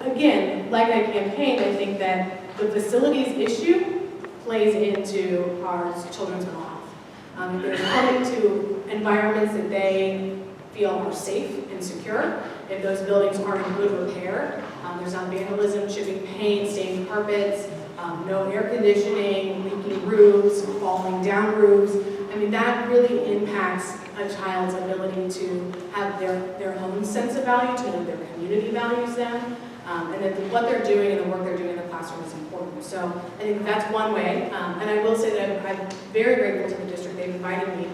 again, like I campaigned, I think that the facilities issue plays into our children's mental health. If they're coming to environments that they feel are safe and secure, if those buildings are in good repair, there's not vandalism, chipping paint, stained carpets, no air conditioning, leaking roofs, falling down roofs. I mean, that really impacts a child's ability to have their own sense of value, to know their community values them, and that what they're doing and the work they're doing in the classroom is important. So I think that's one way, and I will say that I'm very grateful to the district. They've invited me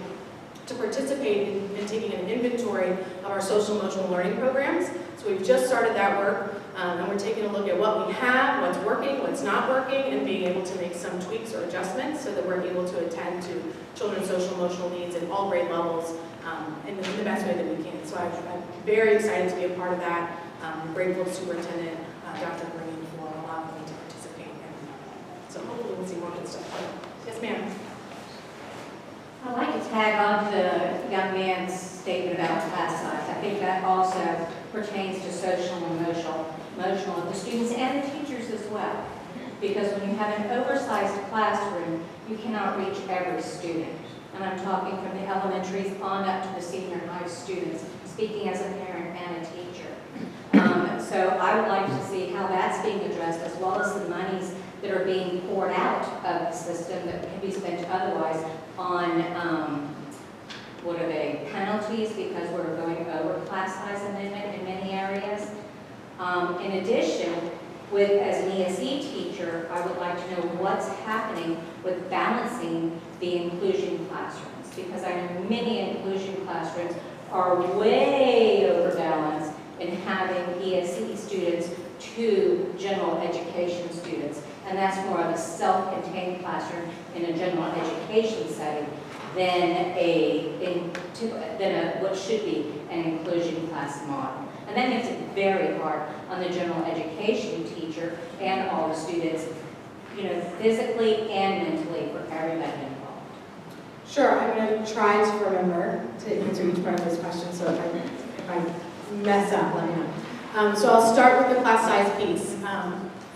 to participate in taking an inventory of our social emotional learning programs. So we've just started that work. And we're taking a look at what we have, what's working, what's not working, and being able to make some tweaks or adjustments so that we're able to attend to children's social emotional needs at all grade levels in the best way that we can. So I'm very excited to be a part of that. I'm grateful to Superintendent Dr. Green for allowing me to participate. So hopefully we'll see more good stuff. Yes, ma'am. I'd like to tag on to the young man's statement about class size. I think that also pertains to social and emotional of the students and the teachers as well. Because when you have an oversized classroom, you cannot reach every student. And I'm talking from the elementaries on up to the senior high students, speaking as a parent and a teacher. So I would like to see how that's being addressed, as well as the monies that are being poured out of the system that can be spent otherwise on, what are they, penalties because we're going over class size amendment in many areas. In addition, as an ESE teacher, I would like to know what's happening with balancing the inclusion classrooms, because I know many inclusion classrooms are way overbalanced in having ESE students to general education students. And that's more of a self-contained classroom in a general education setting than what should be an inclusion class model. And that makes it very hard on the general education teacher and all the students, physically and mentally for everybody involved. Sure, I'm going to try to remember to answer each part of this question, so if I mess up, let me know. So I'll start with the class size piece.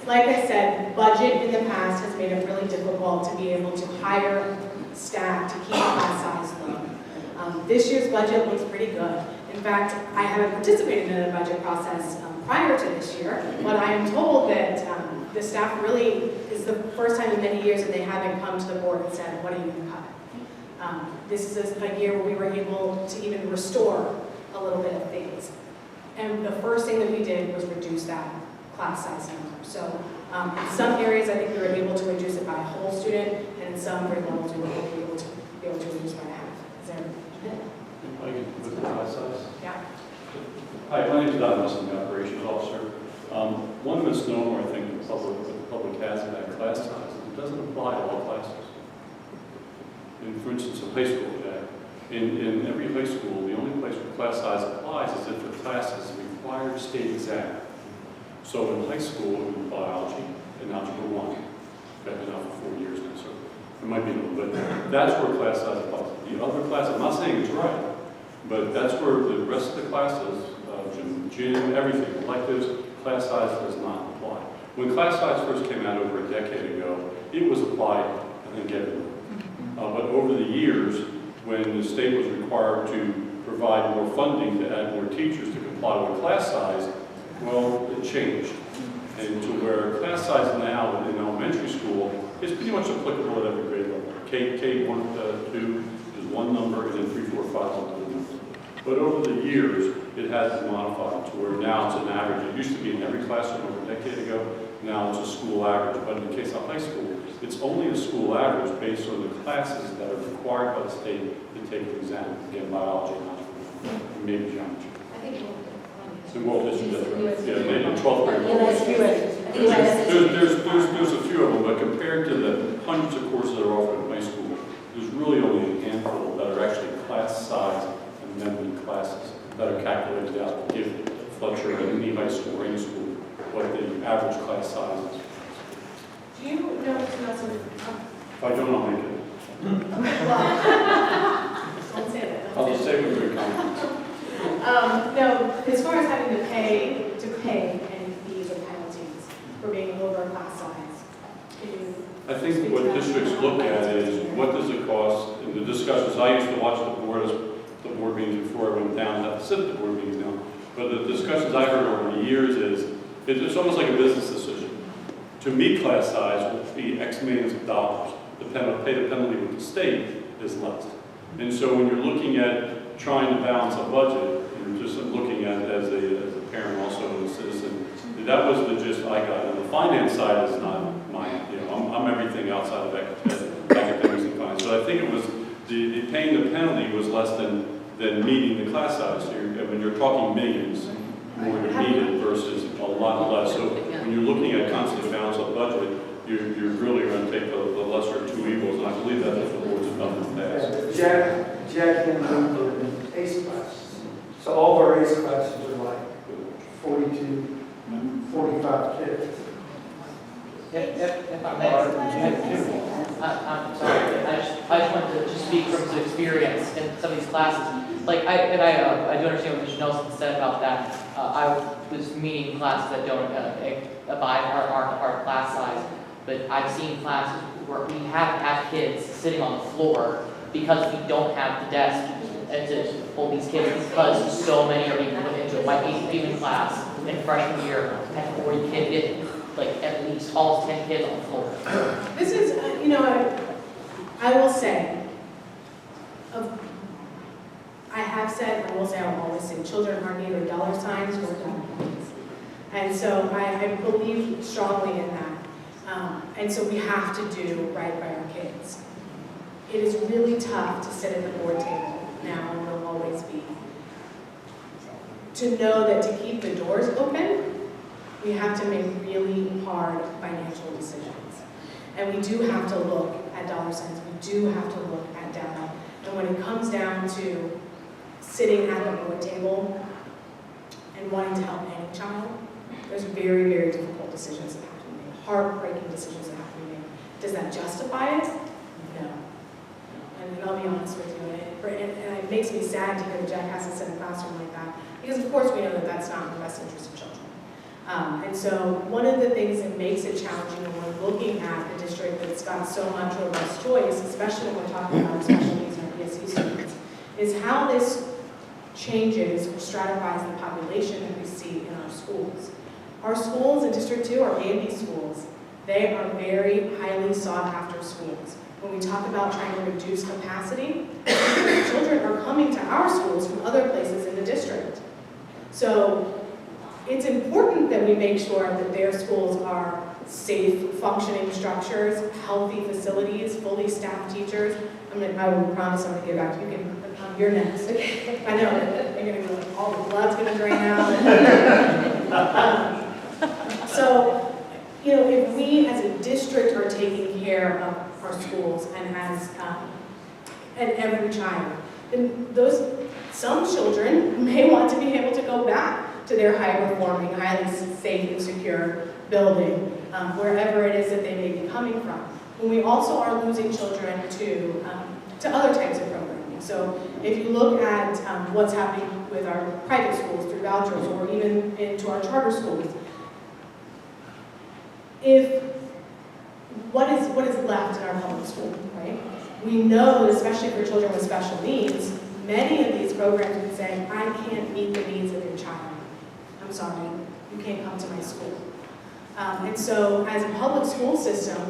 Like I said, budget in the past has made it really difficult to be able to hire staff to keep class size low. This year's budget looks pretty good. In fact, I haven't participated in a budget process prior to this year, but I am told that the staff really is the first time in many years that they haven't come to the board and said, what are you going to cut? This is a year where we were able to even restore a little bit of things. And the first thing that we did was reduce that class size number. So in some areas, I think we were able to reduce it by a whole student, and in some grade levels, we were able to reduce by half. Is there? I can put the class size. Yeah. Hi, my name is Don Wilson, the operations officer. One misnomer I think the public has about class size is it doesn't apply to all classes. For instance, in high school, in every high school, the only place where class size applies is if the class is a required state exam. So in high school, it would be biology and algebra 1. I've been out for 4 years now, so it might be a little bit. That's where class size applies. The other class, I'm not saying it's right, but that's where the rest of the classes, gym, everything, electives, class size does not apply. When class size first came out over a decade ago, it was applied, I think, everywhere. But over the years, when the state was required to provide more funding to add more teachers to comply with class size, well, it changed. And to where class size now in elementary school is pretty much applicable at every grade level. K1, 2 is one number, and then 3, 4, 5 is another number. But over the years, it has been modified to where now it's an average. It used to be in every classroom over a decade ago. Now it's a school average. But in the case of high school, it's only a school average based on the classes that are required by the state to take the exam. Again, biology, and maybe geometry. I think The world district, that's right. Yeah, maybe 12th grade. There's a few of them, but compared to the hundreds of courses that are offered in high school, there's really only a handful that are actually class size amendment classes that are calculated out to give Fletcher or any high school or any school what the average class size is. Do you know some? If I don't, I'll make it. Don't say that. I'll just say with your comments. No, as far as having to pay any fees or penalties for being over class size, can you? I think what districts look at is what does it cost in the discussions. I used to watch the board meetings before I went down, I have to sit at the board meetings now. But the discussions I heard over the years is, it's almost like a business decision. To meet class size will be X millions of dollars. Pay the penalty with the state is less. And so when you're looking at trying to balance a budget, you're just looking at it as a parent also and a citizen. That was the gist I got. And the finance side is not mine. I'm everything outside of academics and finance. So I think it was the paying the penalty was less than meeting the class size. So when you're talking millions more to meet it versus a lot less. So when you're looking at constant balance of budget, you're really going to take the lesser of two evils, and I believe that's what the board's done in the past. Jack and Bloomberg in ACE classes. So all our ACE classes are like 42, 45 kids. If I may, I'm sorry, I just wanted to just speak from some experience in some of these classes. Like, I do understand what Mr. Nelson said about that. I was meeting classes that don't abide our class size, but I've seen classes where we have kids sitting on the floor because we don't have the desk and to hold these kids because so many are being put into it. My 8th even class in freshman year had 40 kids, like at least almost 10 kids on the floor. This is, you know, I will say, I have said, I will say, I will always say, children are neither dollar signs nor dollar points. And so I believe strongly in that. And so we have to do right by our kids. It is really tough to sit at the board table now, and will always be. To know that to keep the doors open, we have to make really hard financial decisions. And we do have to look at dollar signs, we do have to look at data. And when it comes down to sitting at the board table and wanting to help any child, there's very, very difficult decisions that have to be made, heartbreaking decisions that have to be made. Does that justify it? No. And I'll be honest with you, and it makes me sad to hear that Jack has to sit in a classroom like that, because of course we know that that's not in the best interest of children. And so one of the things that makes it challenging when we're looking at a district that's got so much robust choice, especially when we're talking about special needs and PSC students, is how this changes or stratifies the population that we see in our schools. Our schools in District 2 are A&B schools. They are very highly sought after schools. When we talk about trying to reduce capacity, children are coming to our schools from other places in the district. So it's important that we make sure that their schools are safe, functioning structures, healthy facilities, fully staffed teachers. I will promise I'm going to get back to you. You're next. I know, you're going to go, all the blood's going to drain out. So, you know, if we as a district are taking care of our schools and and every child, then some children may want to be able to go back to their high-performing, highly safe and secure building, wherever it is that they may be coming from. When we also are losing children to other types of programming. So if you look at what's happening with our private schools through vouchers or even into our charter schools, what is left in our public school, right? We know that especially for children with special needs, many of these programs would say, I can't meet the needs of your child. I'm sorry, you can't come to my school. And so as a public school system,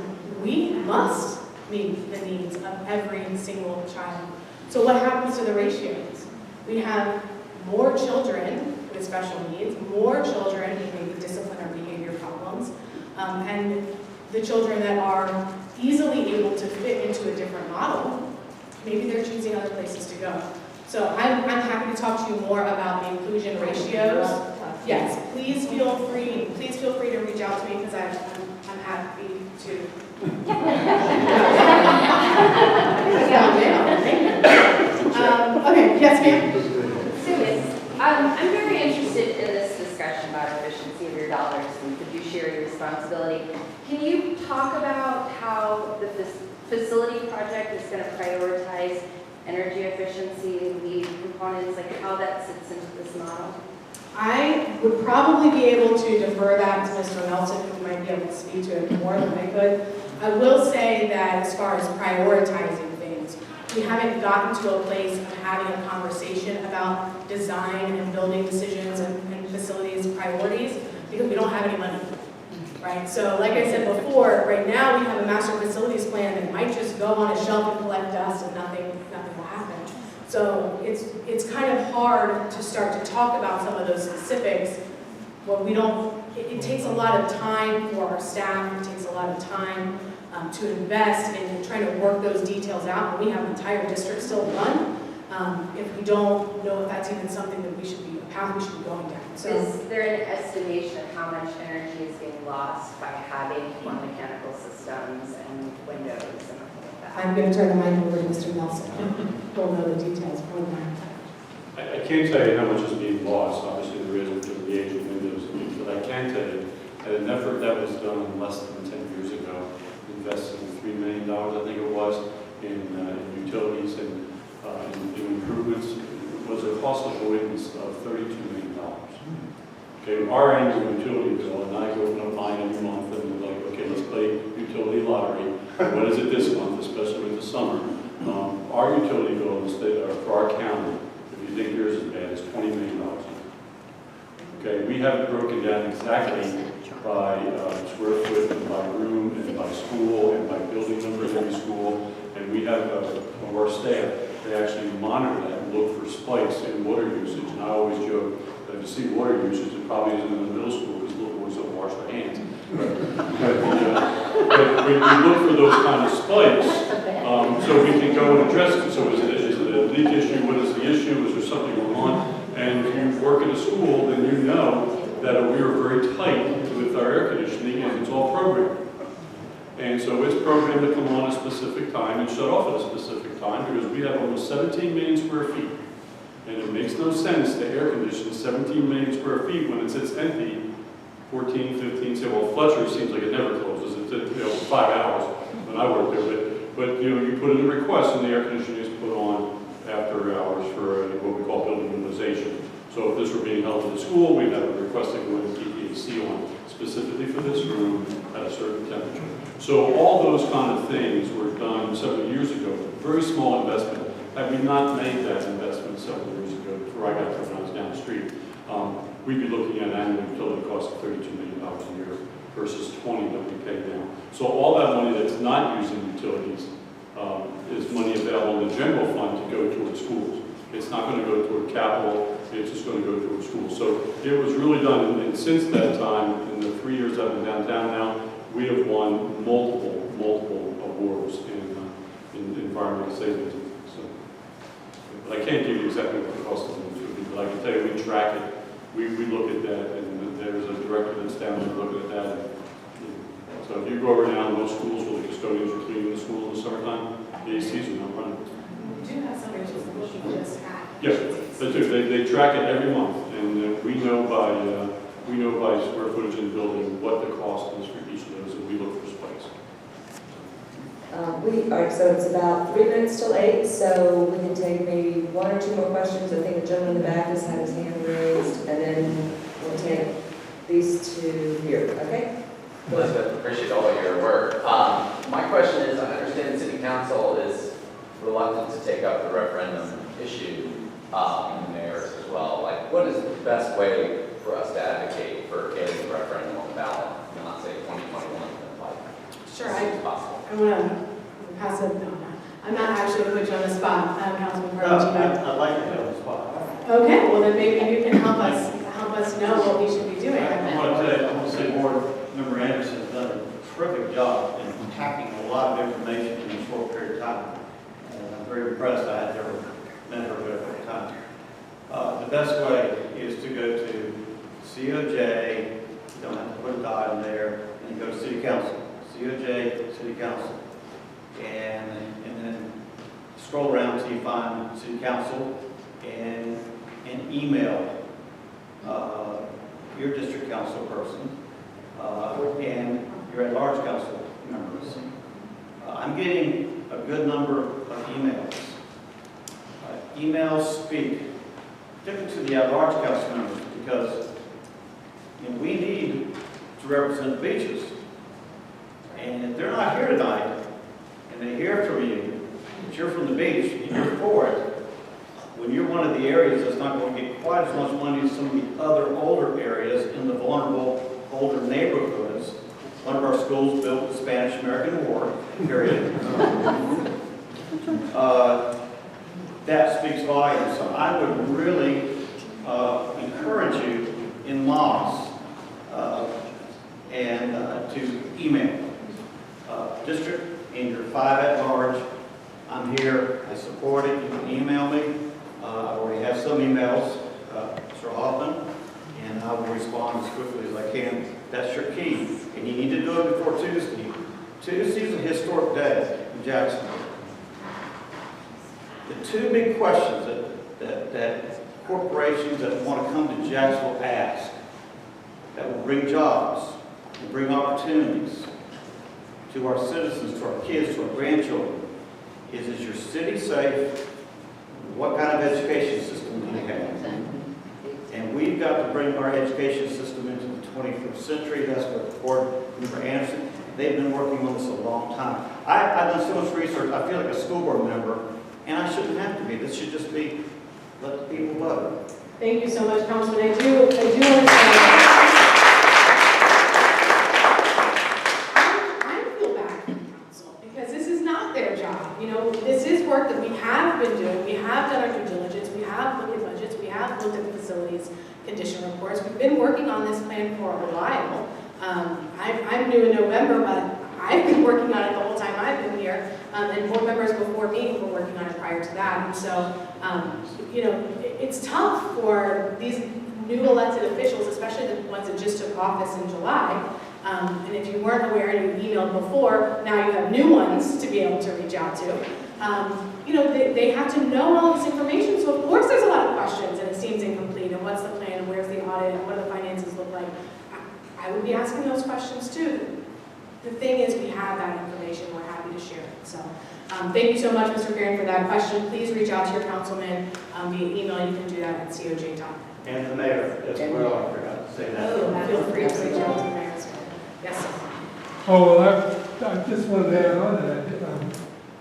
we must meet the needs of every single child. So what happens to the ratios? We have more children with special needs, more children with maybe discipline or behavior problems, and the children that are easily able to fit into a different model, maybe they're choosing other places to go. So I'm happy to talk to you more about the inclusion ratios. Yes, please feel free to reach out to me because I'm happy to. Okay, yes, ma'am. I'm very interested in this discussion about efficiency of your dollars and fiduciary responsibility. Can you talk about how the facility project is going to prioritize energy efficiency, lead components, like how that sits into this model? I would probably be able to defer that to Mr. Nelson, who might be able to speak to it more than I could. I will say that as far as prioritizing things, we haven't gotten to a place of having a conversation about design and building decisions and facilities priorities because we don't have any money, right? So like I said before, right now we have a master facilities plan that might just go on a shelf and collect dust and nothing will happen. So it's kind of hard to start to talk about some of those specifics when we don't, it takes a lot of time for our staff, it takes a lot of time to invest in trying to work those details out, and we have an entire district still to run. if we don't know if that's even something that we should be, a path we should be going down. So Is there an estimation of how much energy is being lost by having more mechanical systems and windows and everything like that? I'm going to turn the mic over to Mr. Nelson. He'll know the details more than I can't tell you how much is being lost, obviously there is because of the age of windows, but I can tell you that an effort that was done less than 10 years ago, investing $3 million, I think it was, in utilities and in improvements, was a cost avoidance of $32 million. Okay, our annual utility bill, and I go open up mine every month and we're like, okay, let's play utility lottery. What is it this month, especially with the summer? Our utility bill in the state, for our county, if you think yours is bad, is $20 million. Okay, we have it broken down exactly by square foot and by room and by school and by building number of every school. And we have of our staff, they actually monitor that and look for spikes in water usage. And I always joke that if you see water usage, it probably isn't in the middle school because little boys don't wash their hands. But we look for those kind of spikes so we can go and address it. So is it a leak issue? What is the issue? Is there something going on? And if you work in a school, then you know that we are very tight with our air conditioning and it's all programmed. And so it's programmed to come on a specific time and shut off at a specific time because we have almost 17 million square feet. And it makes no sense to air condition 17 million square feet when it sits empty 14, 15, say, well, Fletcher seems like it never closes. It's 5 hours when I work there. But you put in a request and the air conditioning is put on after hours for what we call building utilization. So if this were being held in the school, we'd have a request to go and keep the AC on specifically for this room at a certain temperature. So all those kind of things were done several years ago. Very small investment. Had we not made that investment several years ago, before I got there when I was down the street, we'd be looking at an annual utility cost of $32 million a year versus $20 that we pay now. So all that money that's not using utilities is money available in the general fund to go towards schools. It's not going to go toward capital, it's just going to go towards schools. So it was really done, and since that time, in the 3 years I've been downtown now, we have won multiple awards in environmental savings. So, but I can't give you exactly what the cost of things would be, but I can tell you we track it. We look at that, and there's a director that's down there looking at that. So if you go over now, most schools where the custodians are cleaning the school in the summertime, the ACs are not running. We do have somebody who's looking just at. Yes, they do. They track it every month, and we know by square footage in the building what the cost is for each of those, and we look for spikes. So it's about 3 minutes till 8, so we can take maybe 1 or 2 more questions. I think the gentleman in the back has had his hand raised, and then we'll take these two here, okay? Elizabeth, appreciate all of your work. My question is, I understand the city council is reluctant to take up the referendum issue, and the mayors as well. Like, what is the best way for us to advocate for getting the referendum on the ballot? Not say 2021, but like, Sure, as soon as possible. I'm going to pass it. No, I'm not actually going to put you on the spot, Councilman Carlucci. I'd like to be on the spot. Okay, well then maybe you can help us know what we should be doing. I want to say Board Member Anderson has done a terrific job in packing a lot of information in a short period of time. And I'm very impressed. I had never met her at the time. The best way is to go to COJ, you don't have to put a dot in there, and you go to City Council. COJ, City Council. And then scroll around until you find City Council and email your district council person and your at-large council members. I'm getting a good number of emails. Emails speak, particularly to the at-large council members, because we need to represent the beaches. And if they're not here tonight, and they hear from you, that you're from the beach, and you're for it, when you're one of the areas that's not going to get quite as much money as some of the other older areas in the vulnerable older neighborhoods, one of our schools built in the Spanish-American War, period. That speaks volumes. So I would really encourage you in mobs and to email district and your 5 at large. I'm here, I support it, you can email me. I already have some emails, Mr. Hoffman, and I will respond as quickly as I can. That's your key, and you need to do it before Tuesday. Tuesday is a historic day in Jacksonville. The two big questions that corporations that want to come to Jacksonville ask, that will bring jobs and bring opportunities to our citizens, to our kids, to our grandchildren, is your city safe? What kind of education system do you have? And we've got to bring our education system into the 21st century. That's what Board Member Anderson, they've been working on this a long time. I've done so much research, I feel like a school board member, and I shouldn't have to be. This should just be, let the people vote. Thank you so much, Councilman. I do understand. I feel bad for the council because this is not their job. You know, this is work that we have been doing. We have done our due diligence. We have looked at budgets. We have looked at the facilities condition reports. We've been working on this plan for a while. I'm new in November, but I've been working on it the whole time I've been here, and board members before me were working on it prior to that. And so, you know, it's tough for these new elected officials, especially the ones that just took office in July. And if you weren't aware and you emailed before, now you have new ones to be able to reach out to. You know, they have to know all this information. So of course there's a lot of questions and it seems incomplete. And what's the plan? And where's the audit? And what do the finances look like? I would be asking those questions too. The thing is, we have that information. We're happy to share it. So thank you so much, Mr. Farron, for that question. Please reach out to your councilman via email. You can do that at COJ.com. And the mayor as well, I forgot to say that. Oh, feel free to reach out to the mayor as well. Yes, sir. Oh, well, I just wanted to add on to that.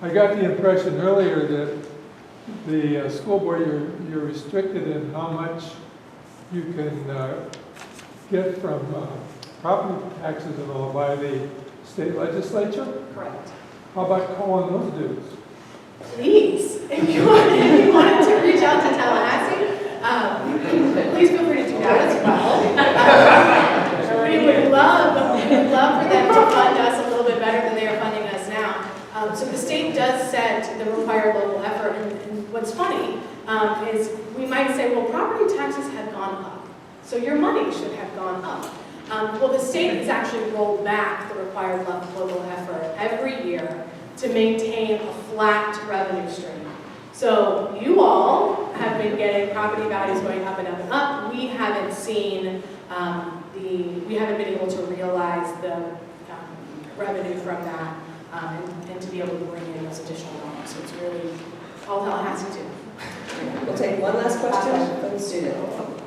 I got the impression earlier that the school board, you're restricted in how much you can get from property taxes and all by the state legislature. Correct. How about calling those dudes? Please, if you wanted to reach out to Tallahassee, please feel free to do that as well. We would love for them to fund us a little bit better than they are funding us now. So the state does set the required local effort, and what's funny is we might say, well, property taxes have gone up, so your money should have gone up. Well, the state has actually rolled back the required local effort every year to maintain a flat revenue stream. So you all have been getting property values going up and up and up. We haven't seen we haven't been able to realize the revenue from that and to be able to bring in those additional dollars. So it's really all Tallahassee too. We'll take one last question from the student.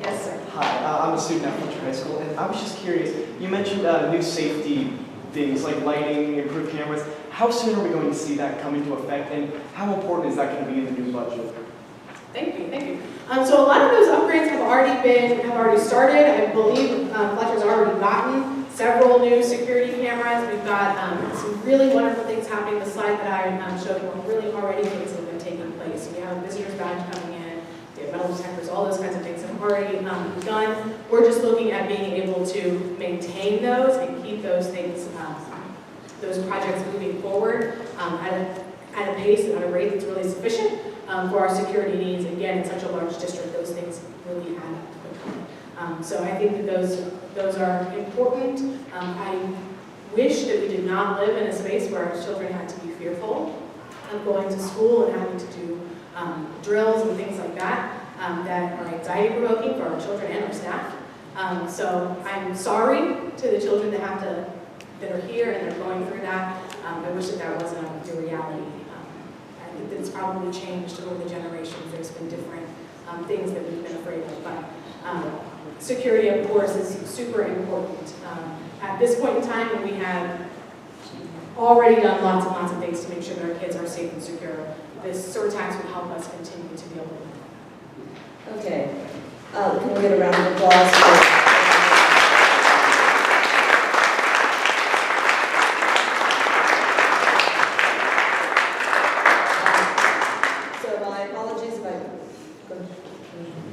Yes, sir. Hi, I'm a student at Fletcher High School, and I was just curious, you mentioned new safety things like lighting, improved cameras. How soon are we going to see that come into effect, and how important is that going to be in the new budget? Thank you, thank you. So a lot of those upgrades have already started. I believe Fletcher's already gotten several new security cameras. We've got some really wonderful things happening. The slide that I showed you, really already things have been taking place. So we have a visitor's badge coming in, we have metal detectors, all those kinds of things have already begun. We're just looking at being able to maintain those and keep those things, those projects moving forward at a pace and at a rate that's really sufficient for our security needs. Again, in such a large district, those things really add up quickly. So I think that those are important. I wish that we did not live in a space where our children had to be fearful of going to school and having to do drills and things like that that are anxiety-provoking for our children and our staff. So I'm sorry to the children that are here and they're going through that. I wish that wasn't the reality. I think that it's probably changed over the generations. There's been different things that we've been afraid of, but security, of course, is super important. At this point in time, when we have already done lots and lots of things to make sure that our kids are safe and secure, this surtax would help us continue to be able to do that. Okay. Can we get a round of applause for...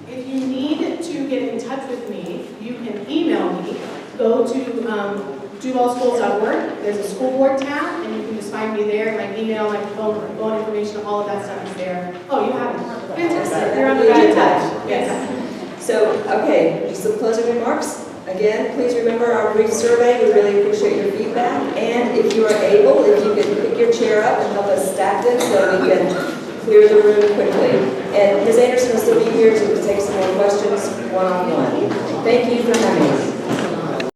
If you need to get in touch with me, you can email me. Go to duvalschools.org. There's a school board tab, and you can just find me there, my email, my phone information, all of that stuff is there. Oh, you have it. Fantastic, you're on the You right did touch. that. Yes. So, okay, just some closing remarks. Again, please remember our brief survey. We really appreciate your feedback. And if you are able, if you could pick your chair up and help us stack them so we can clear the room quickly. And Ms. Anderson will still be here to take some more questions one-on-one. Thank you for having us.